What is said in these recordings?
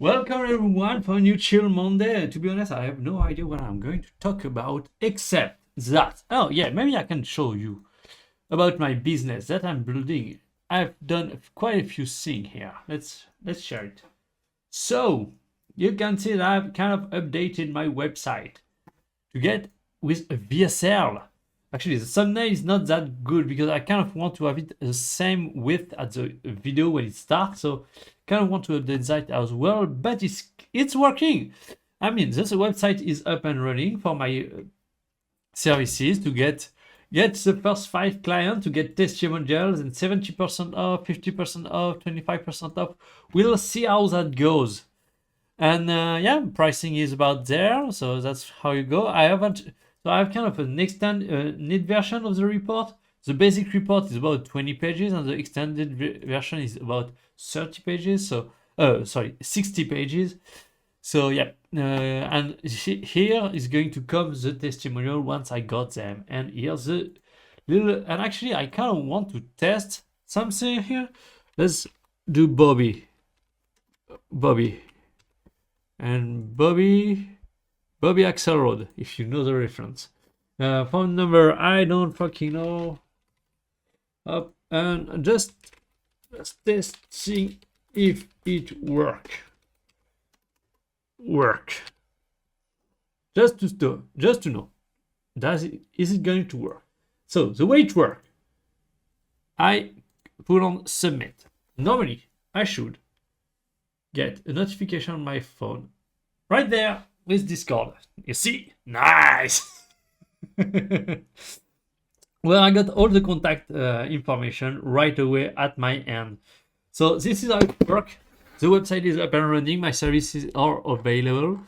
Welcome everyone for a new Chill Monday. To be honest, I have no idea what I'm going to talk about except that. Oh yeah, maybe I can show you about my business that I'm building. I've done quite a few things here. Let's share it. So you can see that I've kind of updated my website to get with a VSL. Actually, the thumbnail is not that good because I kind of want to have it the same width as the video when it starts. So kind of want to update that as well, but it's working. I mean, this website is up and running for my services to get the first 5 clients to get testimonials and 70% off, 50% off, 25% off. We'll see how that goes. And yeah, pricing is about there, so that's how you go. I haven't, so I have kind of an extended version of the report. The basic report is about 20 pages, and the extended version is about 30 pages. So, sorry, 60 pages. So yeah, and here is going to come the testimonial once I got them. And here's the little, and actually I kind of want to test something here. Let's do Bobby. And Bobby Axelrod, if you know the reference. Phone number, I don't fucking know. Up and just testing if it work. Just to know, is it going to work? So the way it works, I put on submit. Normally, I should get a notification on my phone right there with Discord. You see? Nice! Well, I got all the contact information right away at my end. So this is how it works. The website is up and running. My services are available.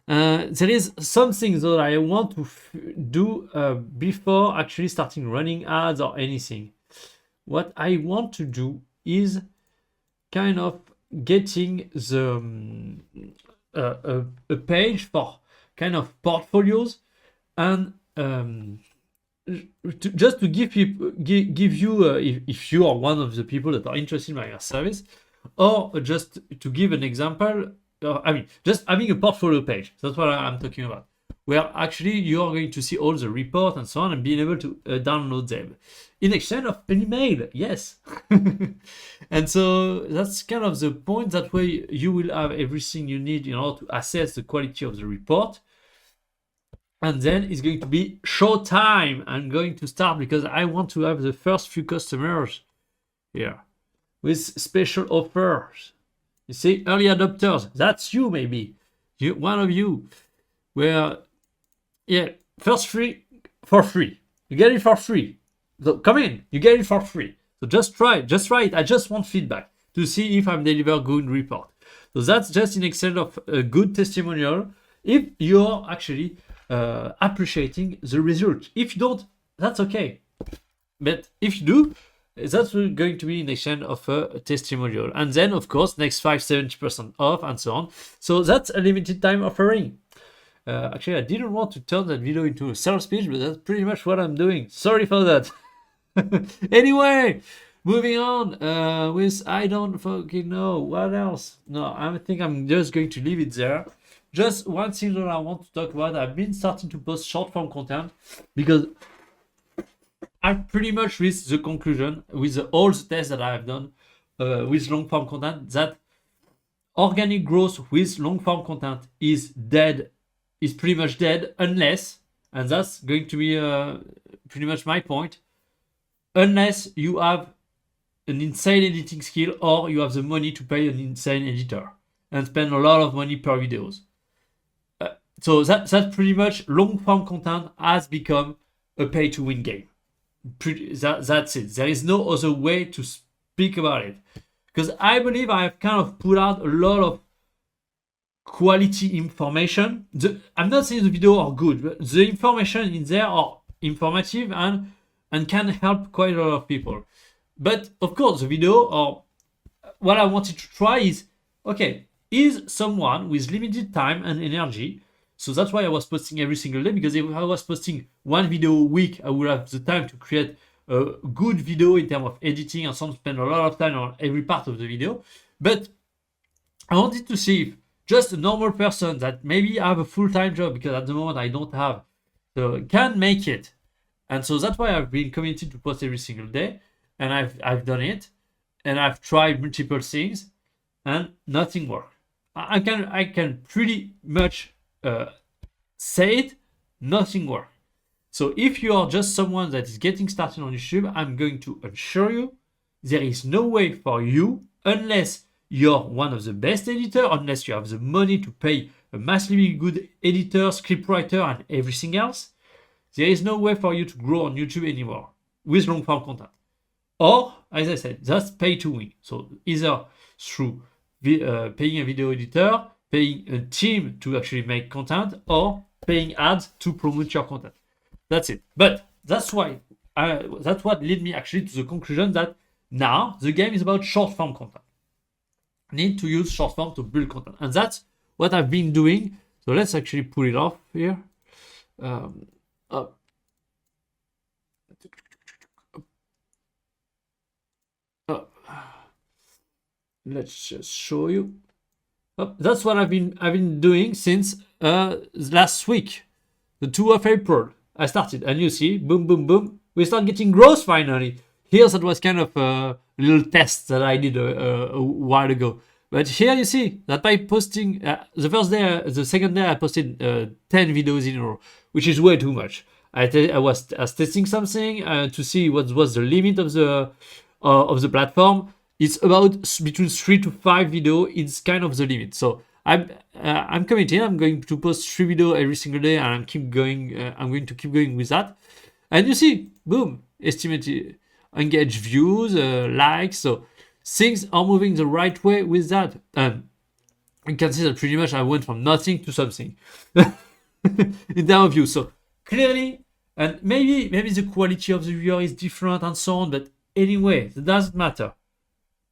There is something that I want to do before actually starting running ads or anything. What I want to do is kind of getting the a page for kind of portfolios and just to give you if you are one of the people that are interested in my service, or just to give an example. I mean, just having a portfolio page. That's what I'm talking about, where actually you are going to see all the report and so on and being able to download them in exchange of an email. Yes. And so that's kind of the point. That way you will have everything you need in order to assess the quality of the report. And then it's going to be show time. I'm going to start because I want to have the first few customers here with special offers. You see, early adopters, that's you maybe. One of you. Where, yeah, first free for free. You get it for free. So come in, you get it for free. So just try it. I just want feedback to see if I'm delivering good report. So that's just in exchange of a good testimonial if you're actually appreciating the result. If you don't, that's okay. But if you do, that's going to be in exchange of a testimonial. And then, of course, next 70% off and so on. So that's a limited time offering. Actually, I didn't want to turn that video into a sales pitch, but that's pretty much what I'm doing. Sorry for that. Anyway, moving on with I don't fucking know what else. No, I think I'm just going to leave it there. Just one thing that I want to talk about. I've been starting to post short form content because I pretty much reached the conclusion with all the tests that I have done with long form content that organic growth with long form content is dead. Is pretty much dead unless, and that's going to be pretty much my point, unless you have an insane editing skill or you have the money to pay an insane editor and spend a lot of money per videos. So that's pretty much long form content has become a pay to win game. That's it. There is no other way to speak about it, because I believe I have kind of put out a lot of quality information. I'm not saying the video are good, but the information in there are informative and can help quite a lot of people. But of course, the video or what I wanted to try is, okay, is someone with limited time and energy. So that's why I was posting every single day, because if I was posting one video a week, I would have the time to create a good video in terms of editing and some spend a lot of time on every part of the video. But I wanted to see if just a normal person that maybe have a full-time job, because at the moment I don't have, so can make it. And so that's why I've been committed to post every single day, and I've done it, and I've tried multiple things, and nothing worked. I can pretty much say it, nothing worked. So if you are just someone that is getting started on YouTube, I'm going to assure you there is no way for you, unless you're one of the best editors, unless you have the money to pay a massively good editor, scriptwriter, and everything else, there is no way for you to grow on YouTube anymore with long form content. Or, as I said, just pay to win. So either through paying a video editor, paying a team to actually make content, or paying ads to promote your content. That's it. But that's what led me actually to the conclusion that now the game is about short form content. Need to use short form to build content, and that's what I've been doing. So let's actually pull it off here. Let's just show you. That's what I've been doing since last week, the 2 of April. I started, and you see, boom, boom, boom, we start getting growth finally. Here, that was kind of a little test that I did a while ago. But here you see that by posting the second day I posted 10 videos in a row, which is way too much. I was testing something to see what was the limit of the platform. It's about between 3 to 5 videos. It's kind of the limit. So I'm committed. I'm going to post 3 videos every single day, and I'm going to keep going with that. And you see, boom, estimated engaged views, likes. So things are moving the right way with that. And you can see that pretty much I went from nothing to something in terms of views. So clearly, and maybe the quality of the viewer is different and so on. But anyway, it doesn't matter.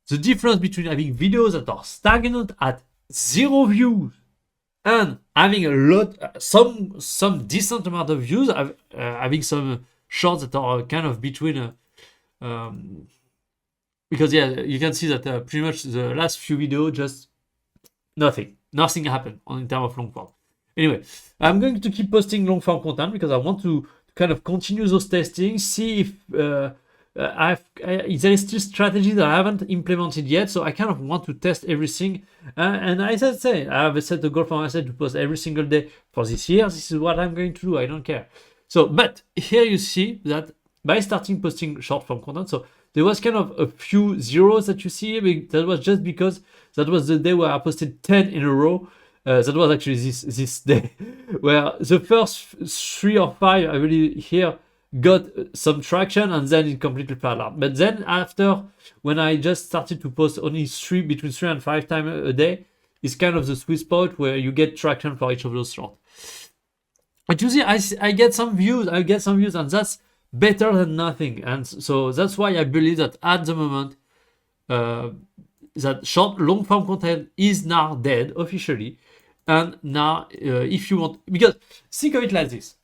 The difference between having videos that are stagnant at 0 views and having a lot, some decent amount of views, having some shorts that are kind of between, because yeah, you can see that pretty much the last few videos just nothing happened in terms of long form. Anyway, I'm going to keep posting long form content because I want to kind of continue those testing, see if there is still strategy that I haven't implemented yet, so I kind of want to test everything. And as I say, I have set a goal for myself to post every single day for this year. This is what I'm going to do. I don't care. So, but here you see that by starting posting short form content, so there was kind of a few zeros that you see. That was just because that was the day where I posted 10 in a row. That was actually this day, where the first 3 or 5 I really here got some traction, and then it completely fell out. But then after, when I just started to post only between 3 and 5 times a day, it's kind of the sweet spot where you get traction for each of those shorts. But you see, I get some views, and that's better than nothing. And so that's why I believe that at the moment, that long form content is now dead officially. And now, if you want, because think of it like this.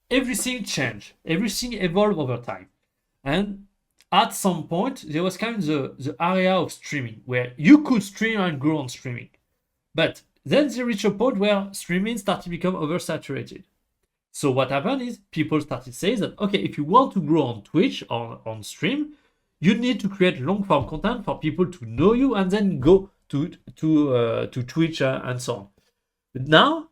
Everything changed. Everything evolved over time. And at some point, there was kind of the area of streaming where you could stream and grow on streaming. But then they reached a point where streaming started to become oversaturated. So what happened is people started saying that, okay, if you want to grow on Twitch or on stream, you need to create long form content for people to know you and then go to Twitch and so on. But now,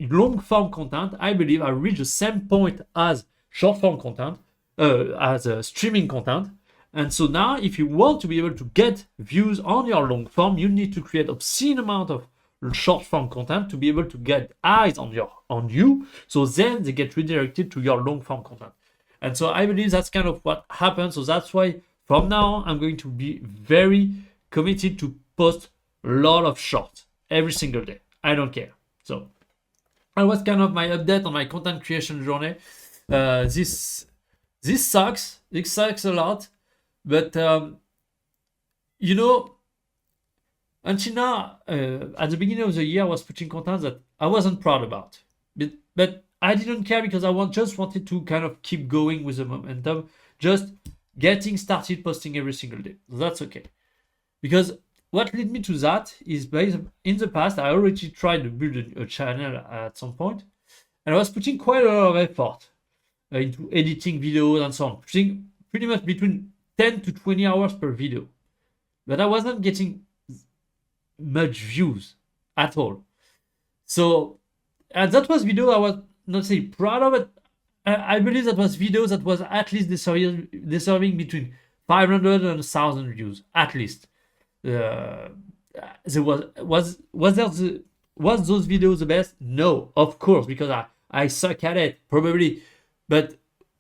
long form content, I believe, I reached the same point as short form content, as streaming content. And so now, if you want to be able to get views on your long form, you need to create obscene amount of short form content to be able to get eyes on you. So then they get redirected to your long form content. And so I believe that's kind of what happens. So that's why from now on, I'm going to be very committed to post a lot of shorts every single day. I don't care. So that was kind of my update on my content creation journey. This sucks. It sucks a lot. But, you know, until now, at the beginning of the year, I was putting content that I wasn't proud about. But I didn't care because I just wanted to kind of keep going with the momentum. Just getting started posting every single day. So that's okay. Because what led me to that is based in the past, I already tried to build a channel at some point, and I was putting quite a lot of effort into editing videos and so on, putting pretty much between 10 to 20 hours per video. But I wasn't getting much views at all. So, and that was video I was not say proud of it. I believe that was videos that was at least deserving between 500 and 1,000 views, at least. There was those videos the best? No, of course, because I suck at it, probably. But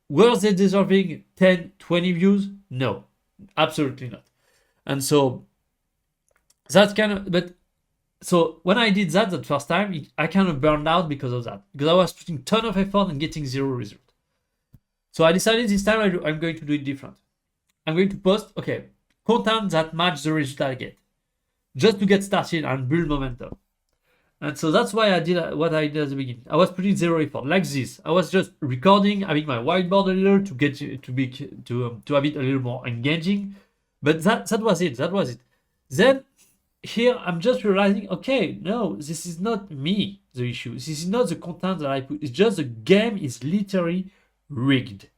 were they deserving 10, 20 views? No, absolutely not. And so that's kind of, but so when I did that the first time, I kind of burned out because of that, because I was putting ton of effort and getting zero result. So I decided this time I'm going to do it different. I'm going to post, content that match the result I get, just to get started and build momentum. And so that's why I did what I did at the beginning. I was putting zero effort, like this. I was just recording, having my whiteboard a little to get to have it a little more engaging. But that was it. That was it. Then here I'm just realizing, okay, no, this is not me, the issue. This is not the content that I put. It's just the game is literally rigged.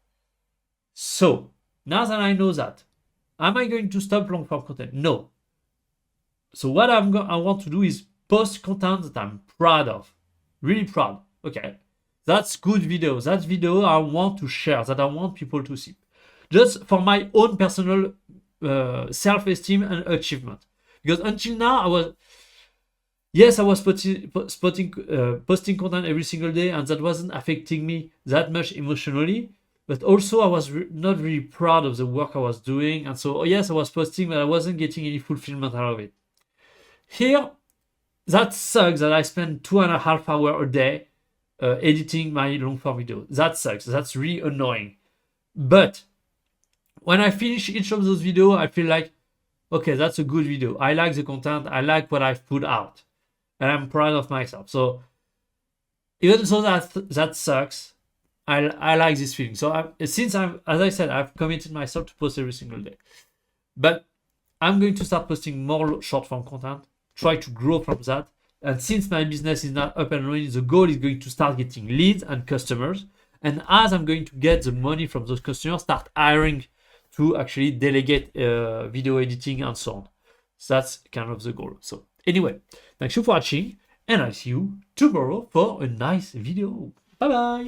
So now that I know that, am I going to stop long form content? No. So what I want to do is post content that I'm proud of, really proud. Okay, that's good video. That's video I want to share, that I want people to see, just for my own personal self-esteem and achievement. Because until now, I was posting content every single day, and that wasn't affecting me that much emotionally. But also, I was not really proud of the work I was doing, and so yes, I was posting, but I wasn't getting any fulfillment out of it. Here, that sucks that I spend 2.5 hours a day editing my long form video. That sucks. That's really annoying. But when I finish each of those videos, I feel like, okay, that's a good video. I like the content. I like what I've put out, and I'm proud of myself. So even though that sucks, I like this feeling. So as I said, I've committed myself to post every single day. But I'm going to start posting more short form content, try to grow from that. And since my business is not up and running, the goal is going to start getting leads and customers. And as I'm going to get the money from those customers, start hiring to actually delegate video editing and so on. So that's kind of the goal. So anyway, thanks you for watching, and I'll see you tomorrow for a nice video. Bye bye.